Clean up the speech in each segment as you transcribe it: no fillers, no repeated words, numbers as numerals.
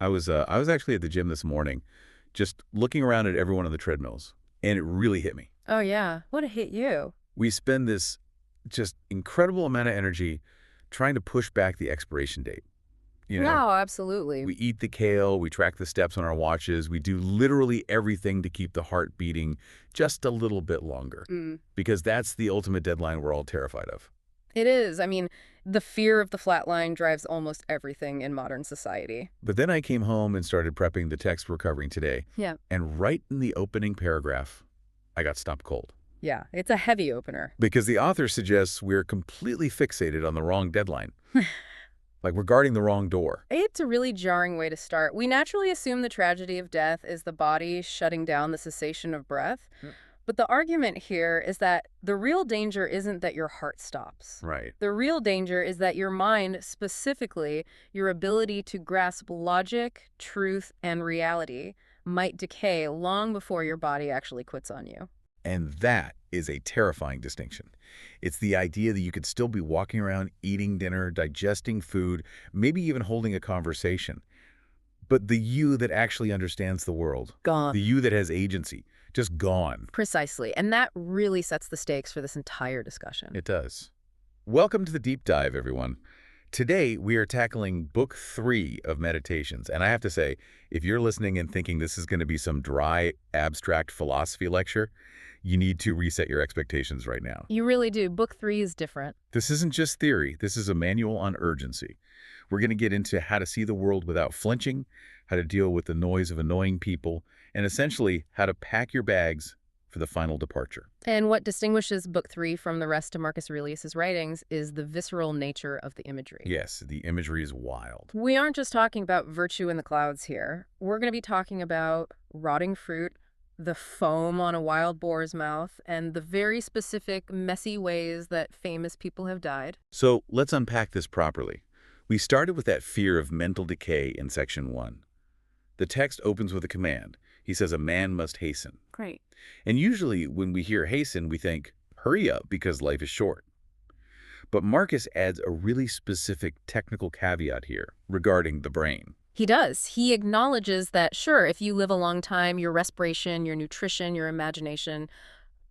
I was actually at the gym this morning, just looking around at everyone on the treadmills, and it really hit me. Oh, yeah. What hit you? We spend this just incredible amount of energy trying to push back the expiration date. You know, Wow, absolutely. we eat the kale, we track the steps on our watches, we do literally everything to keep the heart beating just a little bit longer, Mm. because that's the ultimate deadline we're all terrified of. It is. I mean, the fear of the flat line drives almost everything in modern society. But then I came home and started prepping the text we're covering today, Yeah. and right in the opening paragraph, I got stopped cold. Yeah, it's a heavy opener. Because the author suggests we're completely fixated on the wrong deadline, like we're guarding the wrong door. It's a really jarring way to start. We naturally assume the tragedy of death is the body shutting down the cessation of breath. Mm. But the argument here is that the real danger isn't that your heart stops. Right. The real danger is that your mind, specifically your ability to grasp logic, truth, and reality, might decay long before your body actually quits on you. And that is a terrifying distinction. It's the idea that you could still be walking around eating dinner, digesting food, maybe even holding a conversation. But the you that actually understands the world, Gone. the you that has agency, just gone. Precisely. And that really sets the stakes for this entire discussion. It does. Welcome to the deep dive, everyone. Today, we are tackling Book 3 of Meditations. And I have to say, if you're listening and thinking this is going to be some dry, abstract philosophy lecture, you need to reset your expectations right now. You really do. Book 3 is different. This isn't just theory. This is a manual on urgency. We're going to get into how to see the world without flinching, how to deal with the noise of annoying people, and essentially how to pack your bags for the final departure. And what distinguishes Book 3 from the rest of Marcus Aurelius' writings is the visceral nature of the imagery. Yes, the imagery is wild. We aren't just talking about virtue in the clouds here. We're going to be talking about rotting fruit, the foam on a wild boar's mouth, and the very specific, messy ways that famous people have died. So let's unpack this properly. We started with that fear of mental decay in Section 1. The text opens with a command. He says a man must hasten. Great. And usually when we hear hasten, we think, hurry up because life is short. But Marcus adds a really specific technical caveat here regarding the brain. He does. He acknowledges that, sure, if you live a long time, your respiration, your nutrition, your imagination,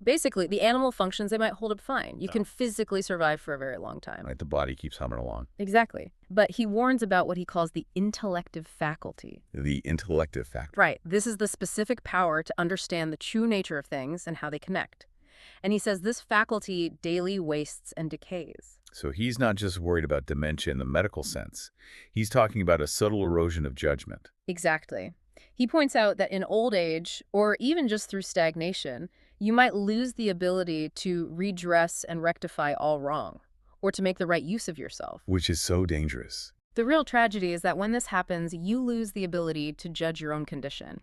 basically, the animal functions, they might hold up fine. You can physically survive for a very long time. Right, the body keeps humming along. Exactly. But he warns about what he calls the intellective faculty. The intellective factor. Right. This is the specific power to understand the true nature of things and how they connect. And he says this faculty daily wastes and decays. So he's not just worried about dementia in the medical sense. He's talking about a subtle erosion of judgment. Exactly. He points out that in old age, or even just through stagnation, you might lose the ability to redress and rectify all wrong, or to make the right use of yourself. Which is so dangerous. The real tragedy is that when this happens, you lose the ability to judge your own condition.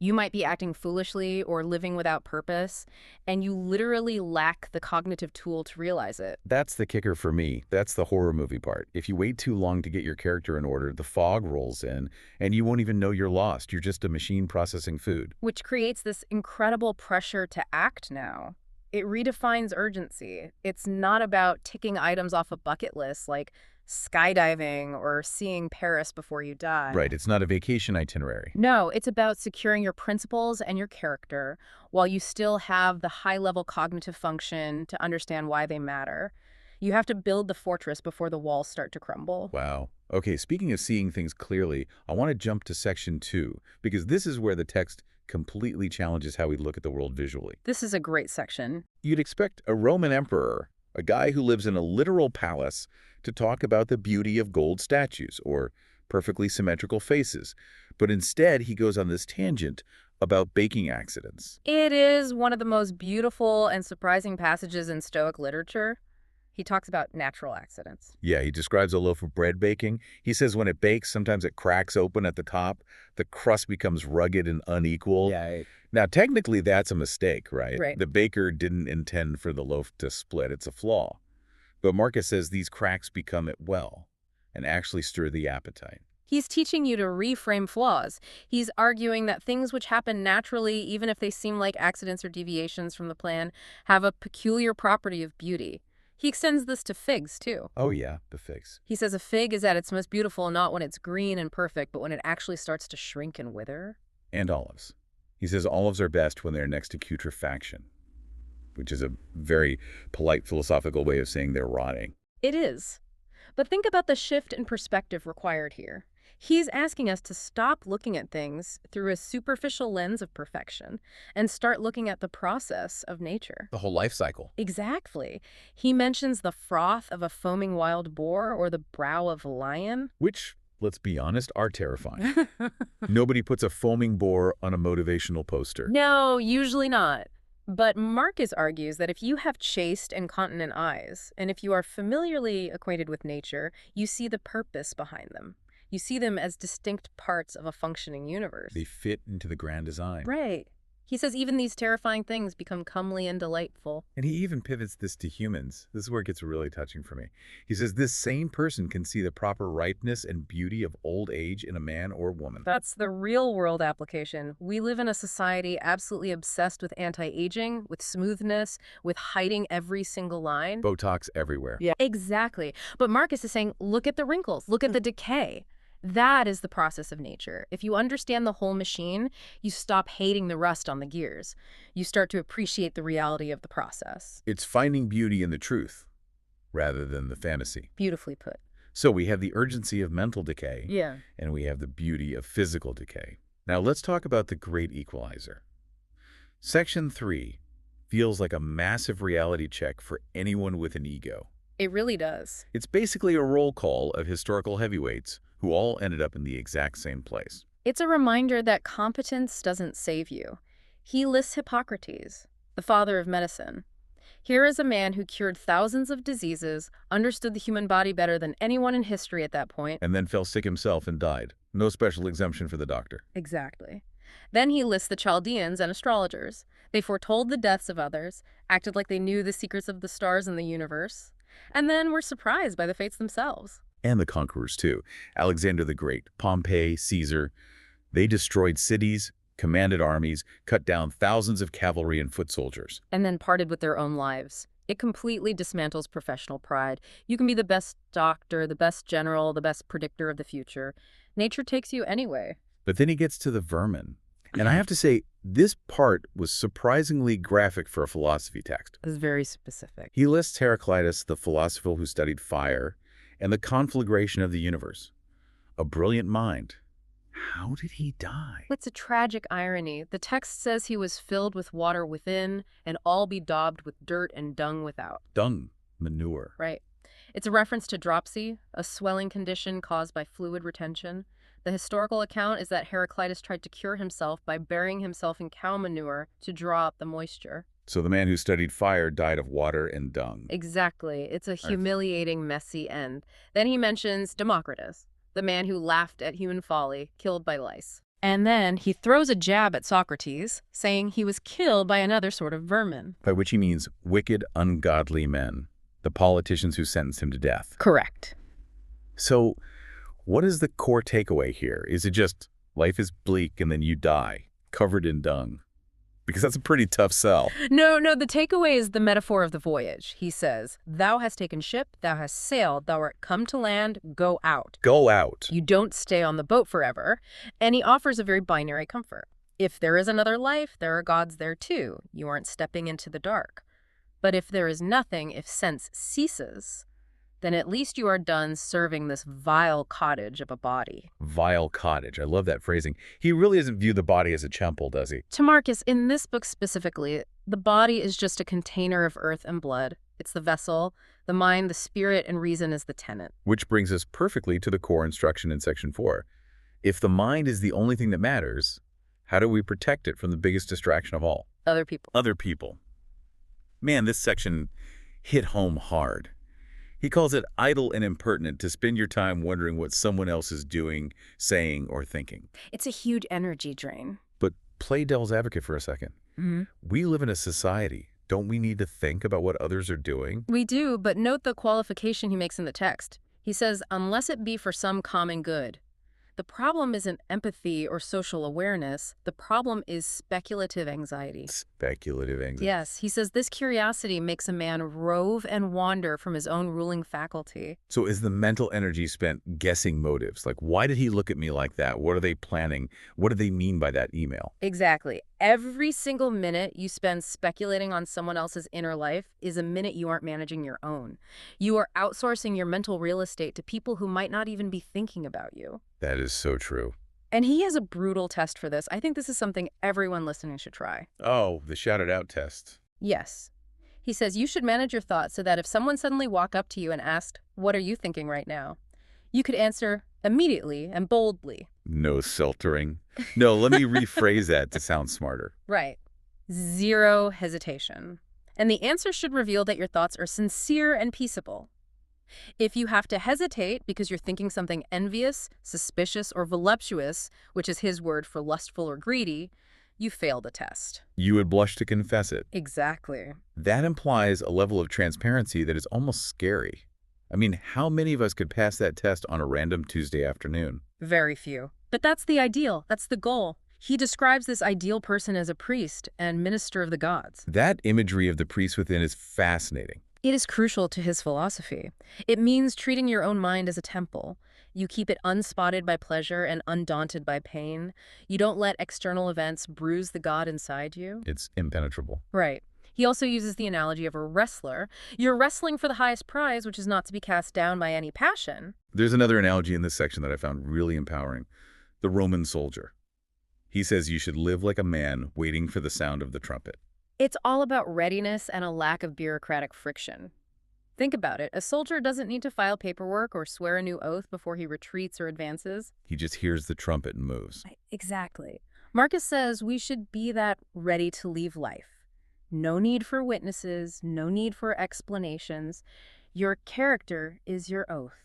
You might be acting foolishly or living without purpose, and you literally lack the cognitive tool to realize it. That's the kicker for me. That's the horror movie part. If you wait too long to get your character in order, the fog rolls in, and you won't even know you're lost. You're just a machine processing food. Which creates this incredible pressure to act now. It redefines urgency. It's not about ticking items off a bucket list like skydiving or seeing Paris before you die. Right, it's not a vacation itinerary. No, it's about securing your principles and your character while you still have the high-level cognitive function to understand why they matter. You have to build the fortress before the walls start to crumble. Wow. Okay, speaking of seeing things clearly, I want to jump to Section 2, because this is where the text completely challenges how we look at the world visually. This is a great section. You'd expect a Roman emperor, a guy who lives in a literal palace, to talk about the beauty of gold statues or perfectly symmetrical faces. But instead, he goes on this tangent about baking accidents. It is one of the most beautiful and surprising passages in Stoic literature. He talks about natural accidents. Yeah, he describes a loaf of bread baking. He says when it bakes, sometimes it cracks open at the top. The crust becomes rugged and unequal. Yeah. Now, technically, that's a mistake, right? Right. The baker didn't intend for the loaf to split. It's a flaw. But Marcus says these cracks become at well and actually stir the appetite. He's teaching you to reframe flaws. He's arguing that things which happen naturally, even if they seem like accidents or deviations from the plan, have a peculiar property of beauty. He extends this to figs, too. Oh yeah, the figs. He says a fig is at its most beautiful not when it's green and perfect, but when it actually starts to shrink and wither. And olives. He says olives are best when they're next to putrefaction, which is a very polite philosophical way of saying they're rotting. It is. But think about the shift in perspective required here. He's asking us to stop looking at things through a superficial lens of perfection and start looking at the process of nature. The whole life cycle. Exactly. He mentions the froth of a foaming wild boar or the brow of a lion. Which, let's be honest, are terrifying. Nobody puts a foaming boar on a motivational poster. No, usually not. But Marcus argues that if you have chaste and continent eyes, and if you are familiarly acquainted with nature, you see the purpose behind them. You see them as distinct parts of a functioning universe. They fit into the grand design. Right. He says even these terrifying things become comely and delightful. And he even pivots this to humans. This is where it gets really touching for me. He says this same person can see the proper ripeness and beauty of old age in a man or woman. That's the real-world application. We live in a society absolutely obsessed with anti-aging, with smoothness, with hiding every single line. Botox everywhere. Yeah. Exactly. But Marcus is saying, look at the wrinkles, look at the decay. That is the process of nature. If you understand the whole machine, you stop hating the rust on the gears. You start to appreciate the reality of the process. It's finding beauty in the truth rather than the fantasy. Beautifully put. So we have the urgency of mental decay, Yeah. and we have the beauty of physical decay. Now let's talk about the great equalizer. Section 3 feels like a massive reality check for anyone with an ego. It really does. It's basically a roll call of historical heavyweights who all ended up in the exact same place. It's a reminder that competence doesn't save you. He lists Hippocrates, the father of medicine. Here is a man who cured thousands of diseases, understood the human body better than anyone in history at that point. And then fell sick himself and died. No special exemption for the doctor. Exactly. Then he lists the Chaldeans and astrologers. They foretold the deaths of others, acted like they knew the secrets of the stars and the universe, and then were surprised by the fates themselves. And the conquerors, too. Alexander the Great, Pompey, Caesar. They destroyed cities, commanded armies, cut down thousands of cavalry and foot soldiers. And then parted with their own lives. It completely dismantles professional pride. You can be the best doctor, the best general, the best predictor of the future. Nature takes you anyway. But then he gets to the vermin. And I have to say, this part was surprisingly graphic for a philosophy text. It's very specific. He lists Heraclitus, the philosopher who studied fire, and the conflagration of the universe. A brilliant mind. How did he die? It's a tragic irony. The text says he was filled with water within and all bedaubed with dirt and dung without. Dung. Manure. Right. It's a reference to dropsy, a swelling condition caused by fluid retention. The historical account is that Heraclitus tried to cure himself by burying himself in cow manure to draw up the moisture. So the man who studied fire died of water and dung. Exactly. It's a humiliating, messy end. Then he mentions Democritus, the man who laughed at human folly, killed by lice. And then he throws a jab at Socrates, saying he was killed by another sort of vermin. By which he means wicked, ungodly men, the politicians who sentenced him to death. Correct. So what is the core takeaway here? Is it just life is bleak and then you die, covered in dung? Because that's a pretty tough sell. No, the takeaway is the metaphor of the voyage. He says, thou hast taken ship, thou hast sailed, thou art come to land, go out. Go out. You don't stay on the boat forever. And he offers a very binary comfort. If there is another life, there are gods there too. You aren't stepping into the dark. But if there is nothing, if sense ceases, then at least you are done serving this vile cottage of a body. Vile cottage. I love that phrasing. He really doesn't view the body as a temple, does he? To Marcus, in this book specifically, the body is just a container of earth and blood. It's the vessel, the mind, the spirit, and reason is the tenant. Which brings us perfectly to the core instruction in Section 4. If the mind is the only thing that matters, how do we protect it from the biggest distraction of all? Other people. Other people. Man, this section hit home hard. He calls it idle and impertinent to spend your time wondering what someone else is doing, saying, or thinking. It's a huge energy drain. But play devil's advocate for a second. We live in a society. Don't we need to think about what others are doing? We do, but note the qualification he makes in the text. He says, unless it be for some common good. The problem isn't empathy or social awareness. The problem is speculative anxiety. Speculative anxiety. Yes, he says this curiosity makes a man rove and wander from his own ruling faculty. So is the mental energy spent guessing motives? Like, why did he look at me like that? What are they planning? What do they mean by that email? Exactly. Every single minute you spend speculating on someone else's inner life is a minute you aren't managing your own. You are outsourcing your mental real estate to people who might not even be thinking about you. That is so true. And he has a brutal test for this. I think this is something everyone listening should try. Oh, the shouted out test. Yes. He says you should manage your thoughts so that if someone suddenly walked up to you and asked, "What are you thinking right now?" you could answer immediately and boldly. No filtering. No, let me rephrase that to sound smarter. Right. Zero hesitation. And the answer should reveal that your thoughts are sincere and peaceable. If you have to hesitate because you're thinking something envious, suspicious, or voluptuous, which is his word for lustful or greedy, you fail the test. You would blush to confess it. Exactly. That implies a level of transparency that is almost scary. I mean, how many of us could pass that test on a random Tuesday afternoon? Very few. But that's the ideal. That's the goal. He describes this ideal person as a priest and minister of the gods. That imagery of the priest within is fascinating. It is crucial to his philosophy. It means treating your own mind as a temple. You keep it unspotted by pleasure and undaunted by pain. You don't let external events bruise the God inside you. It's impenetrable. Right. He also uses the analogy of a wrestler. You're wrestling for the highest prize, which is not to be cast down by any passion. There's another analogy in this section that I found really empowering. The Roman soldier. He says you should live like a man waiting for the sound of the trumpet. It's all about readiness and a lack of bureaucratic friction. Think about it. A soldier doesn't need to file paperwork or swear a new oath before he retreats or advances. He just hears the trumpet and moves. Exactly. Marcus says we should be that ready to leave life. No need for witnesses, no need for explanations. Your character is your oath.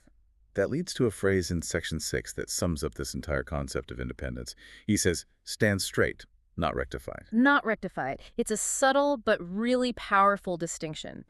That leads to a phrase in section 6 that sums up this entire concept of independence. He says, stand straight, not rectified. Not rectified. It's a subtle but really powerful distinction.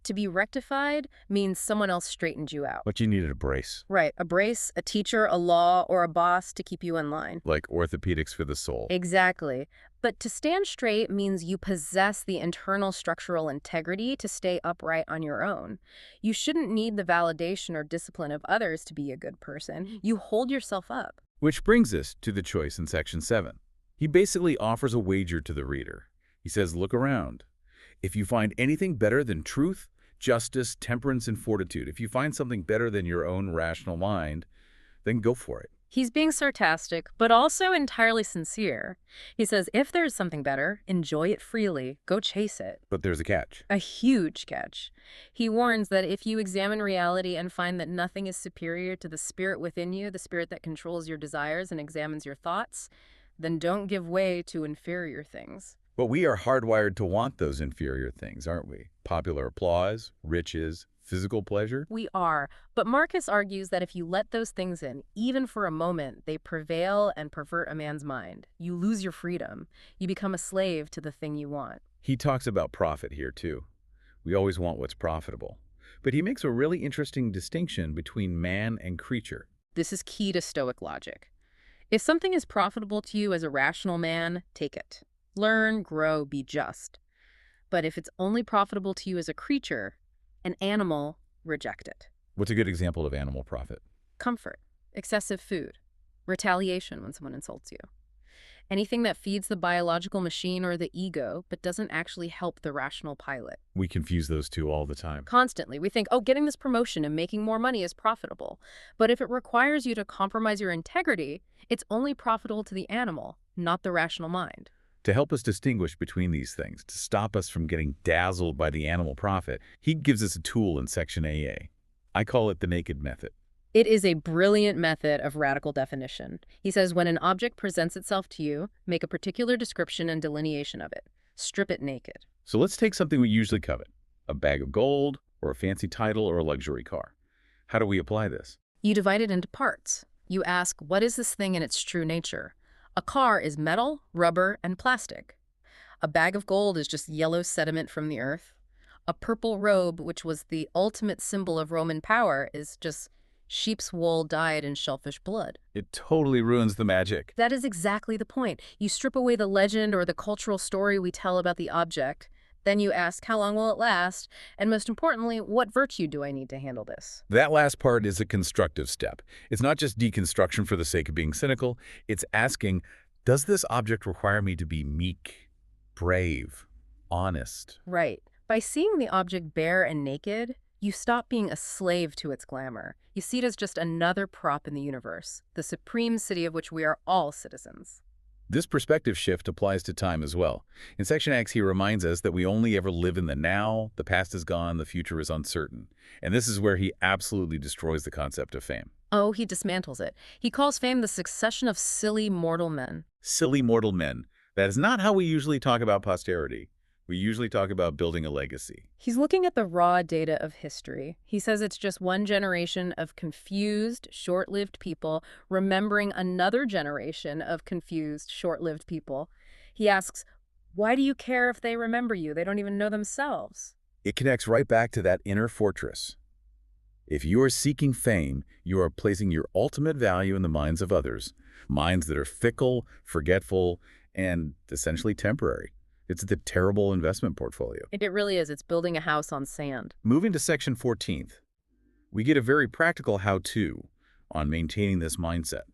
To be rectified means someone else straightened you out. But you needed a brace. Right. A brace, a teacher, a law, or a boss to keep you in line. Like orthopedics for the soul. Exactly. But to stand straight means you possess the internal structural integrity to stay upright on your own. You shouldn't need the validation or discipline of others to be a good person. You hold yourself up. Which brings us to the choice in section 7. He basically offers a wager to the reader. He says, look around. If you find anything better than truth, justice, temperance, and fortitude, if you find something better than your own rational mind, then go for it. He's being sarcastic, but also entirely sincere. He says, if there's something better, enjoy it freely. Go chase it. But there's a catch. A huge catch. He warns that if you examine reality and find that nothing is superior to the spirit within you, the spirit that controls your desires and examines your thoughts, then don't give way to inferior things. But we are hardwired to want those inferior things, aren't we? Popular applause, riches, physical pleasure. We are. But Marcus argues that if you let those things in, even for a moment, they prevail and pervert a man's mind. You lose your freedom. You become a slave to the thing you want. He talks about profit here, too. We always want what's profitable. But he makes a really interesting distinction between man and creature. This is key to Stoic logic. If something is profitable to you as a rational man, take it. Learn, grow, be just. But if it's only profitable to you as a creature, an animal, reject it. What's a good example of animal profit? Comfort, excessive food, retaliation when someone insults you. Anything that feeds the biological machine or the ego, but doesn't actually help the rational pilot. We confuse those two all the time. Constantly. We think, oh, getting this promotion and making more money is profitable. But if it requires you to compromise your integrity, it's only profitable to the animal, not the rational mind. To help us distinguish between these things, to stop us from getting dazzled by the animal profit, he gives us a tool in section AA. I call it the naked method. It is a brilliant method of radical definition. He says when an object presents itself to you, make a particular description and delineation of it. Strip it naked. So let's take something we usually covet, a bag of gold, or a fancy title, or a luxury car. How do we apply this? You divide it into parts. You ask, what is this thing in its true nature? A car is metal, rubber, and plastic. A bag of gold is just yellow sediment from the earth. A purple robe, which was the ultimate symbol of Roman power, is just Sheep's wool dyed in shellfish blood. It totally ruins the magic. That is exactly the point. You strip away the legend or the cultural story we tell about the object. Then you ask, how long will it last? And most importantly, what virtue do I need to handle this? That last part is a constructive step. It's not just deconstruction for the sake of being cynical. It's asking, does this object require me to be meek, brave, honest? Right. By seeing the object bare and naked, you stop being a slave to its glamour. You see it as just another prop in the universe, the supreme city of which we are all citizens. This perspective shift applies to time as well. In Section X, he reminds us that we only ever live in the now, the past is gone, the future is uncertain. And this is where he absolutely destroys the concept of fame. Oh, he dismantles it. He calls fame the succession of silly mortal men. Silly mortal men. That is not how we usually talk about posterity. We usually talk about building a legacy. He's looking at the raw data of history. He says it's just one generation of confused, short-lived people remembering another generation of confused, short-lived people. He asks, why do you care if they remember you? They don't even know themselves. It connects right back to that inner fortress. If you are seeking fame, you are placing your ultimate value in the minds of others, minds that are fickle, forgetful, and essentially temporary. It's the terrible investment portfolio. It really is. It's building a house on sand. Moving to Section 14th, we get a very practical how-to on maintaining this mindset.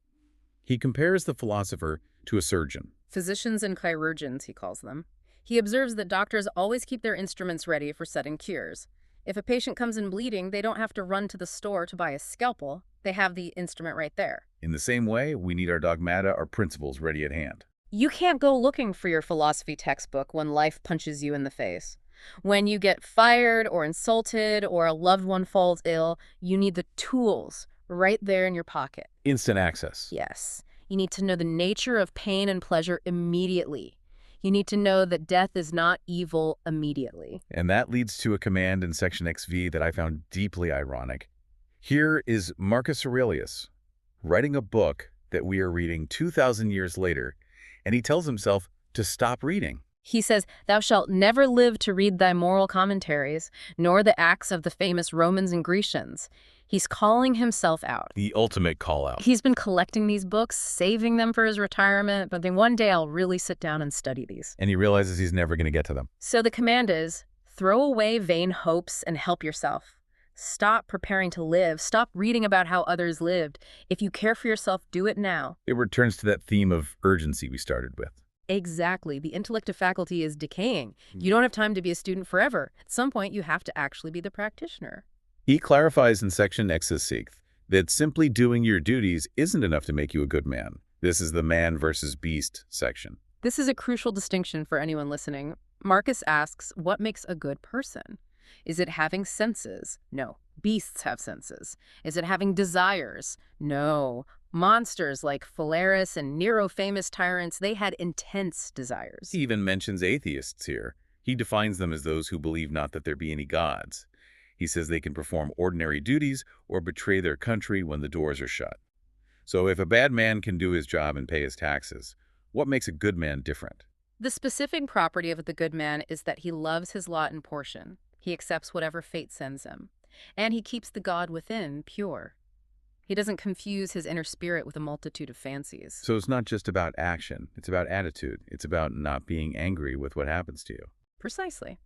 He compares the philosopher to a surgeon. Physicians and chirurgeons, he calls them. He observes that doctors always keep their instruments ready for sudden cures. If a patient comes in bleeding, they don't have to run to the store to buy a scalpel. They have the instrument right there. In the same way, we need our dogmata, our principles ready at hand. You can't go looking for your philosophy textbook when life punches you in the face. When you get fired or insulted or a loved one falls ill, you need the tools right there in your pocket. Instant access. Yes. You need to know the nature of pain and pleasure immediately. You need to know that death is not evil immediately. And that leads to a command in Section XV that I found deeply ironic. Here is Marcus Aurelius writing a book that we are reading 2,000 years later, and he tells himself to stop reading. He says, thou shalt never live to read thy moral commentaries, nor the acts of the famous Romans and Grecians. He's calling himself out. The ultimate call-out. He's been collecting these books, saving them for his retirement, but then one day I'll really sit down and study these. And he realizes he's never going to get to them. So the command is, throw away vain hopes and help yourself. Stop preparing to live. Stop reading about how others lived. If you care for yourself, do it now. It returns to that theme of urgency we started with. Exactly. The intellective faculty is decaying. You don't have time to be a student forever. At some point, you have to actually be the practitioner. He clarifies in Section XVI that simply doing your duties isn't enough to make you a good man. This is the man versus beast section. This is a crucial distinction for anyone listening. Marcus asks, what makes a good person? Is it having senses? No. Beasts have senses. Is it having desires? No. Monsters like Phalaris and Nero, famous tyrants, they had intense desires. He even mentions atheists here. He defines them as those who believe not that there be any gods. He says they can perform ordinary duties or betray their country when the doors are shut. So if a bad man can do his job and pay his taxes, what makes a good man different? The specific property of the good man is that he loves his lot and portion. He accepts whatever fate sends him. And he keeps the God within pure. He doesn't confuse his inner spirit with a multitude of fancies. So it's not just about action. It's about attitude. It's about not being angry with what happens to you. Precisely.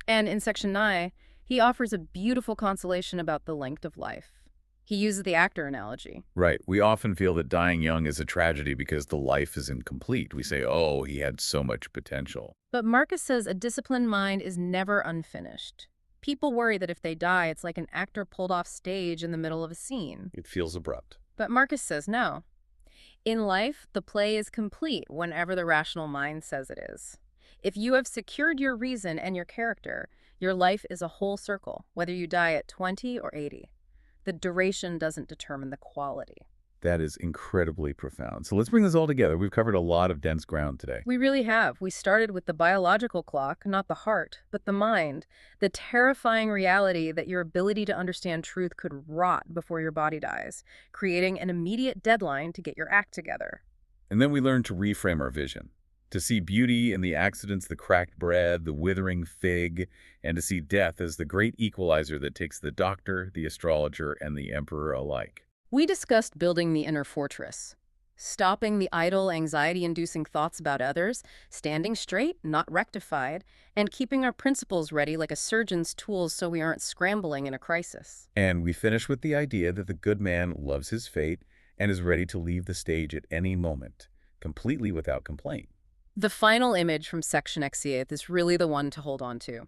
And in Section 9, he offers a beautiful consolation about the length of life. He uses the actor analogy. Right. We often feel that dying young is a tragedy because the life is incomplete. We say, oh, he had so much potential. But Marcus says a disciplined mind is never unfinished. People worry that if they die, it's like an actor pulled off stage in the middle of a scene. It feels abrupt. But Marcus says no. In life, the play is complete whenever the rational mind says it is. If you have secured your reason and your character, your life is a whole circle, whether you die at 20 or 80. The duration doesn't determine the quality. That is incredibly profound. So let's bring this all together. We've covered a lot of dense ground today. We really have. We started with the biological clock, not the heart, but the mind. The terrifying reality that your ability to understand truth could rot before your body dies, creating an immediate deadline to get your act together. And then we learned to reframe our vision, To see beauty in the accidents, the cracked bread, the withering fig, and to see death as the great equalizer that takes the doctor, the astrologer, and the emperor alike. We discussed building the inner fortress, stopping the idle, anxiety-inducing thoughts about others, standing straight, not rectified, and keeping our principles ready like a surgeon's tools so we aren't scrambling in a crisis. And we finish with the idea that the good man loves his fate and is ready to leave the stage at any moment, completely without complaint. The final image from section XCA is really the one to hold on to.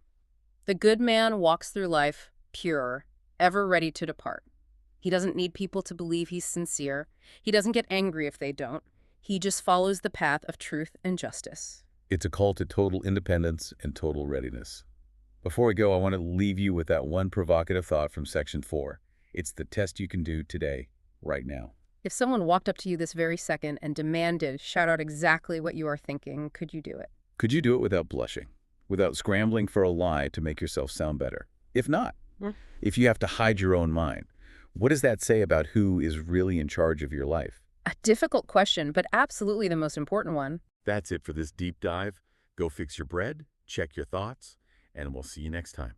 The good man walks through life pure, ever ready to depart. He doesn't need people to believe he's sincere. He doesn't get angry if they don't. He just follows the path of truth and justice. It's a call to total independence and total readiness. Before we go, I want to leave you with that one provocative thought from section 4. It's the test you can do today, right now. If someone walked up to you this very second and demanded, shout out exactly what you are thinking, could you do it? Could you do it without blushing, without scrambling for a lie to make yourself sound better? If not, if you have to hide your own mind, what does that say about who is really in charge of your life? A difficult question, but absolutely the most important one. That's it for this deep dive. Go fix your bread, check your thoughts, and we'll see you next time.